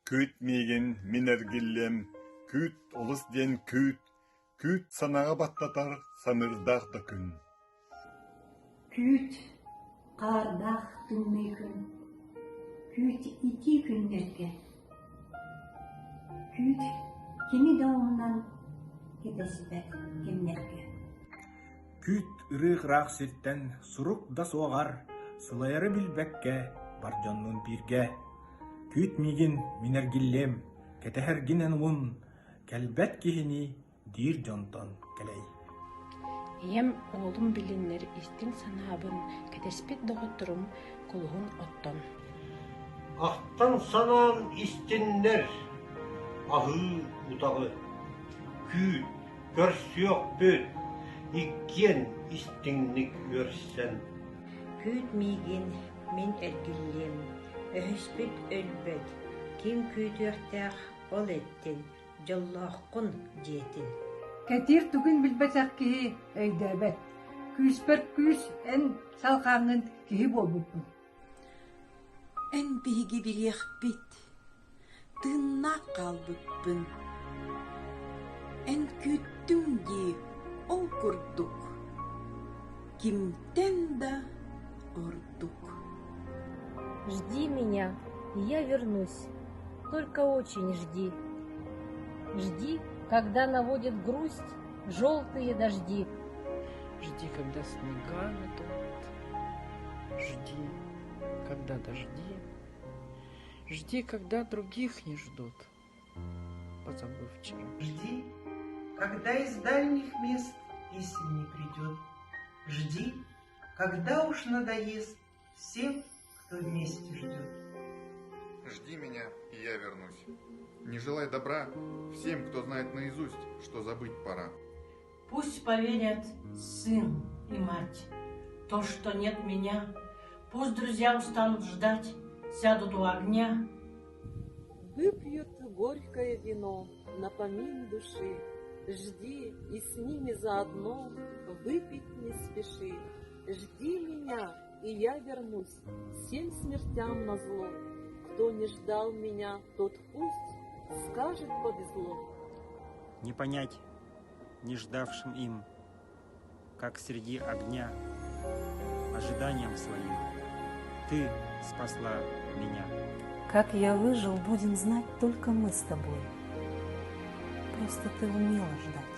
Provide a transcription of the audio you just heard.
Küt migen minergillem, küt olus den küt, küt sanağa battatar sanırdağ da gün. Küt qardaq tünme gün, küt iti günlerge. Küt kimi doğumdan kedesibet kimlerge. Küt ырыгыраак сирттен сурук да суагар, сылайары билбекке, баржоннун бирге. Küt мигин минергиллем, кетехергинен ун, келбет кихини дир жонтон келей. Ем оğlum bilinler istin sanabın, ketespit doğutturum, kuluğun ottun. Ақтан санан истиннер, ahı utağı. Küt, körsüyok büt, ikкен истинник өрсен. Küt migin min ergillem, öhüspüt ölböt, kim kütüöhtääh ol ettin, jollohkun jetin. Ketир түгін білбәсәк кихи өйдәбәт. Күспер күс ән салқаңын кихи болбутпун. En bihigi biliyahbit, tığına kalbıppın. En küttüm di ol kurduk, kimden de orduk. Жди меня, и я вернусь. Только очень жди. Жди, когда наводит грусть желтые дожди. Жди, когда снега метут. Жди, когда дожди. Жди, когда других не ждут. Позабыв вчера. Жди, когда из дальних мест писем не придет. Жди, когда уж надоест всем, кто вместе ждет. Жди меня, и я вернусь. Не желай добра всем, кто знает наизусть, что забыть пора. Пусть поверят сын и мать, то, что нет меня. Пусть друзья устанут ждать, сядут у огня. Выпьют горькое вино на помин души. Жди и с ними заодно выпить не спеши. Жди меня, и я вернусь всем смертям назло. Кто не ждал меня, тот пусть скажет повезло. Не понять не ждавшим им, как среди огня, ожиданием своим ты спасла меня. Как я выжил, будем знать только мы с тобой. Просто ты умела ждать.